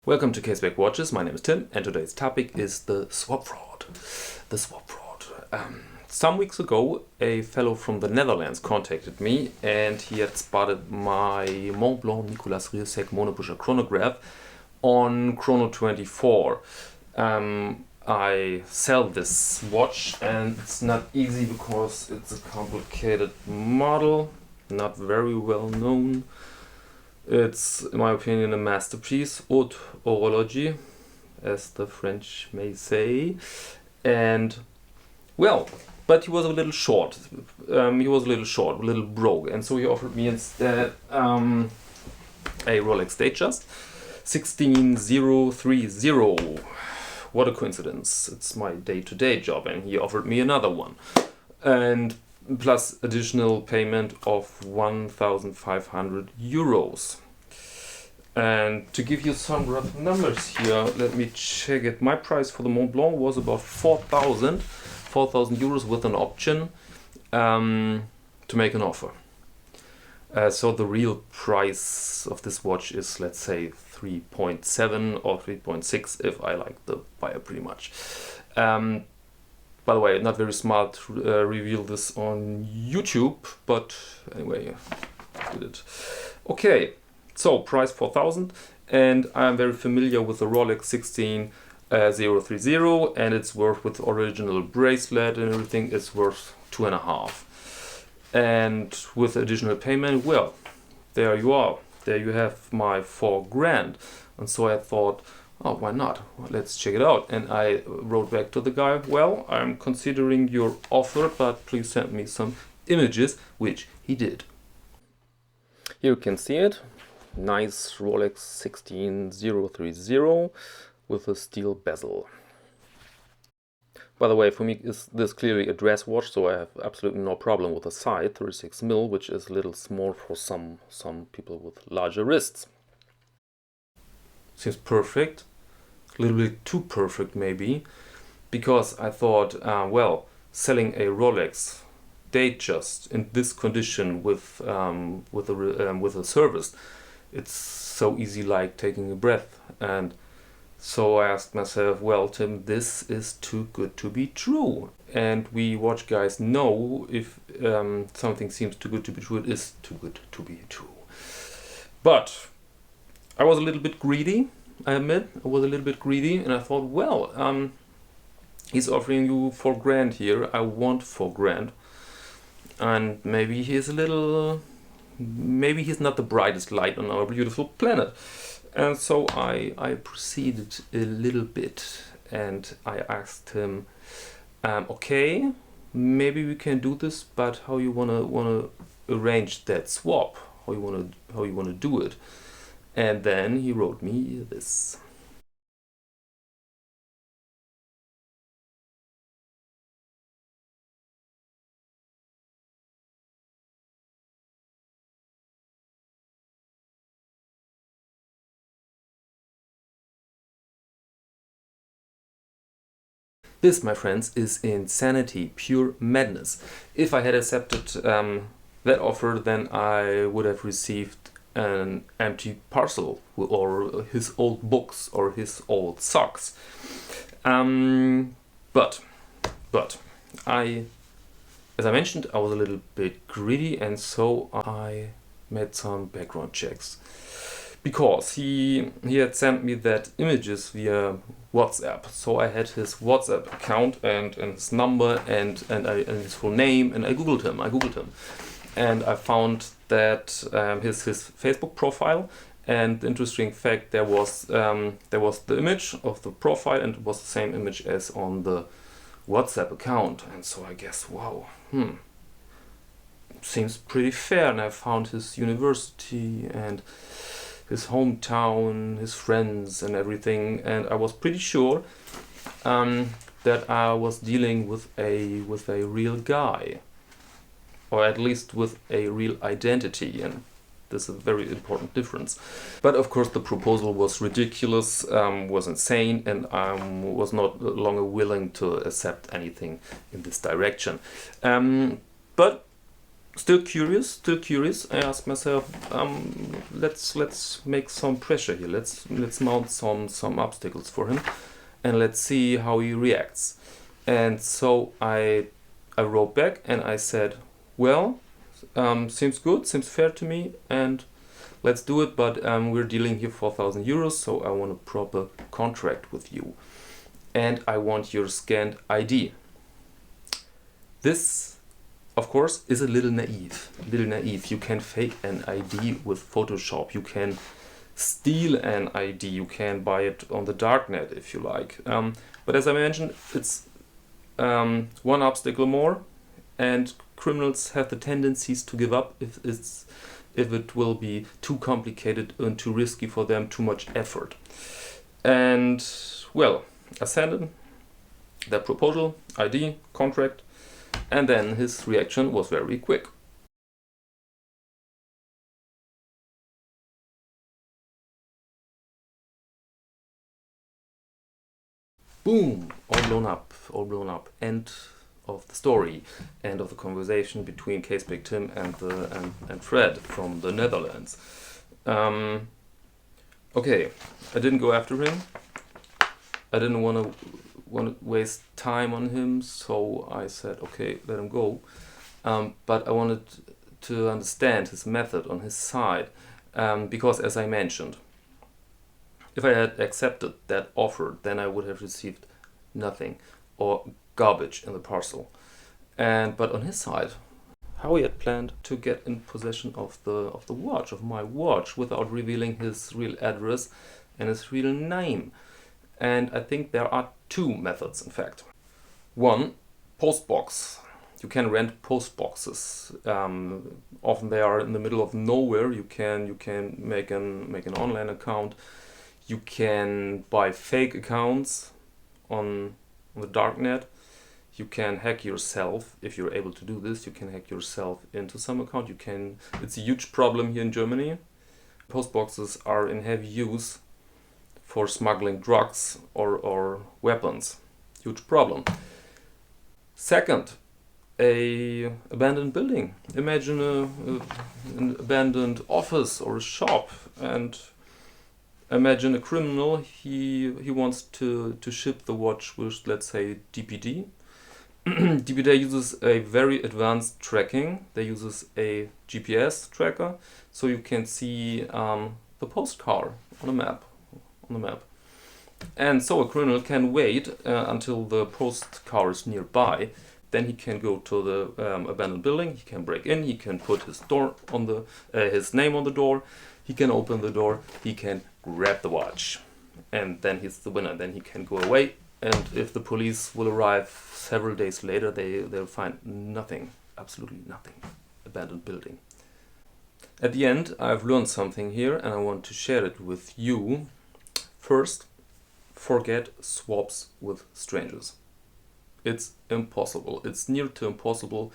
Welcome to Caseback Watches. My name is Tim, and today's topic is the swap fraud. The swap fraud. Some weeks ago, a fellow from the Netherlands contacted me, and he had spotted my Montblanc Nicolas Riesek monobusher chronograph on Chrono 24. I sell this watch, and it's not easy because it's a complicated model, not very well known. It's, in my opinion, a masterpiece, haute horologie, as the French may say. And, well, but he was a little short. A little broke. And so he offered me instead a Rolex Datejust 16030. What a coincidence. It's my day-to-day job. And he offered me another one. And plus additional payment of 1,500 euros. And to give you some rough numbers here, let me check it. My price for the Montblanc was about 4,000 euros with an option to make an offer. So the real price of this watch is, let's say, 3.7 or 3.6 if I like the buyer pretty much. By the way, not very smart to reveal this on YouTube, but anyway, I did it. Okay, so price 4,000, and I'm very familiar with the Rolex 16030, and it's worth, with original bracelet and everything, it's worth 2.5. And with additional payment, well, there you are. There you have my 4 grand. And so I thought, oh, why not? Well, let's check it out. And I wrote back to the guy, well, I'm considering your offer, but please send me some images, which he did. Here you can see it. Nice Rolex 16030 with a steel bezel. By the way, for me, is this clearly a dress watch, so I have absolutely no problem with the size, 36mm, which is a little small for some people with larger wrists. Seems perfect, a little bit too perfect maybe, because I thought, well, selling a Rolex Datejust in this condition with a service, it's so easy like taking a breath. And so I asked myself, well, Tim, this is too good to be true. And we watch guys know if something seems too good to be true, it is too good to be true. But I was a little bit greedy, I admit. I was a little bit greedy, and I thought, well, he's offering you 4 grand here. I want 4 grand. And maybe he's maybe he's not the brightest light on our beautiful planet. And so I proceeded a little bit, and I asked him, okay, maybe we can do this, but how you wanna arrange that swap? How you wanna do it? And then he wrote me this. This, my friends, is insanity, pure madness. If I had accepted that offer, then I would have received an empty parcel, or his old books, or his old socks. But as I mentioned, I was a little bit greedy, and so I made some background checks. Because he had sent me that images via WhatsApp, so I had his WhatsApp account and his number and his full name, and I googled him. And I found that his Facebook profile, and the interesting fact, there was the image of the profile, and it was the same image as on the WhatsApp account. And so I guess, wow, seems pretty fair. And I found his university and his hometown, his friends and everything, and I was pretty sure that I was dealing with a real guy, or at least with a real identity, and this is a very important difference. But of course the proposal was ridiculous, was insane, and I was not longer willing to accept anything in this direction. But Still curious. I ask myself, let's make some pressure here. Let's mount some obstacles for him, and let's see how he reacts. And so I wrote back and I said, well, seems good, seems fair to me, and let's do it. But we're dealing here 4,000 euros, so I want a proper contract with you, and I want your scanned ID. This, of course, is a little naive. You can fake an ID with Photoshop. You can steal an ID. You can buy it on the darknet if you like. But as I mentioned, it's one obstacle more, and criminals have the tendencies to give up if it will be too complicated and too risky for them, too much effort. And well, I sent him that proposal, ID, contract, and then his reaction was very quick. Boom! All blown up. End of the story. End of the conversation between Caseback Tim and Fred from the Netherlands. Okay, I didn't go after him. I didn't want to waste time on him, so I said, okay, let him go. But I wanted to understand his method on his side, because as I mentioned, if I had accepted that offer, then I would have received nothing or garbage in the parcel. But on his side, how he had planned to get in possession of the watch, of my watch, without revealing his real address and his real name. And I think there are two methods, in fact. One, postbox. You can rent postboxes. Often they are in the middle of nowhere. You can make an online account. You can buy fake accounts on the darknet. You can hack yourself if you're able to do this. You can hack yourself into some account. It's a huge problem here in Germany. Postboxes are in heavy use for smuggling drugs or weapons. Huge problem. Second, a abandoned building. Imagine an abandoned office or a shop, and imagine a criminal. He wants to ship the watch with, let's say, DPD. DPD uses a very advanced tracking. They uses a GPS tracker, so you can see the postcard on a map. And so a criminal can wait until the postcard is nearby. Then he can go to the abandoned building. He can break in. He can put his name on the door. He can open the door. He can grab the watch, and then he's the winner. Then he can go away. And if the police will arrive several days later, they'll find nothing, absolutely nothing. Abandoned building. At the end, I've learned something here, and I want to share it with you. First, forget swaps with strangers. It's impossible. It's near to impossible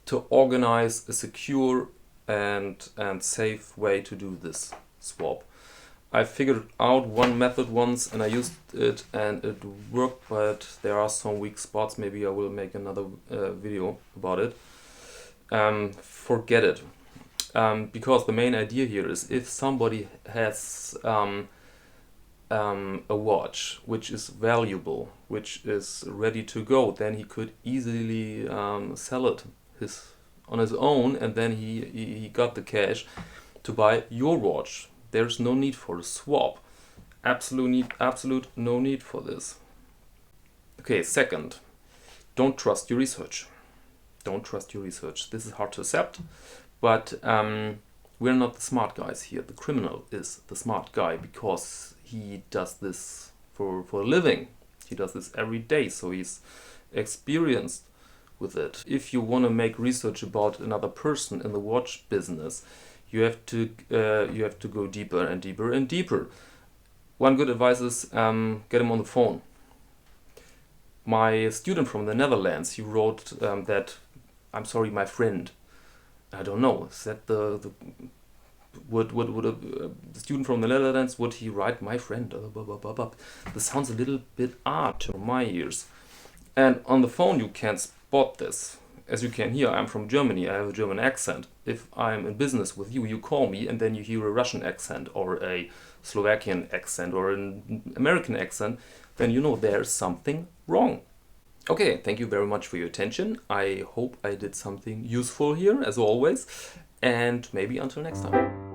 to organize a secure and safe way to do this swap. I figured out one method once and I used it and it worked, but there are some weak spots. Maybe I will make another video about it. Forget it. Because the main idea here is if somebody has a watch which is valuable, which is ready to go, then he could easily sell it on his own, and then he got the cash to buy your watch. There's no need for a swap. Absolute no need for this. Okay, second, don't trust your research. Don't trust your research. This is hard to accept, but we're not the smart guys here. The criminal is the smart guy because he does this for a living. He does this every day, so he's experienced with it. If you want to make research about another person in the watch business, you have to go deeper and deeper and deeper. One good advice is get him on the phone. My student from the Netherlands, he wrote that, "I'm sorry, my friend." I don't know. Is that would the student from the Netherlands, would he write "my friend"? This sounds a little bit odd to my ears. And on the phone you can spot this. as you can hear, I'm from Germany, I have a German accent. If I'm in business with you, you call me and then you hear a Russian accent or a Slovakian accent or an American accent, then you know there's something wrong. Okay, thank you very much for your attention. I hope I did something useful here, as always, and maybe until next time.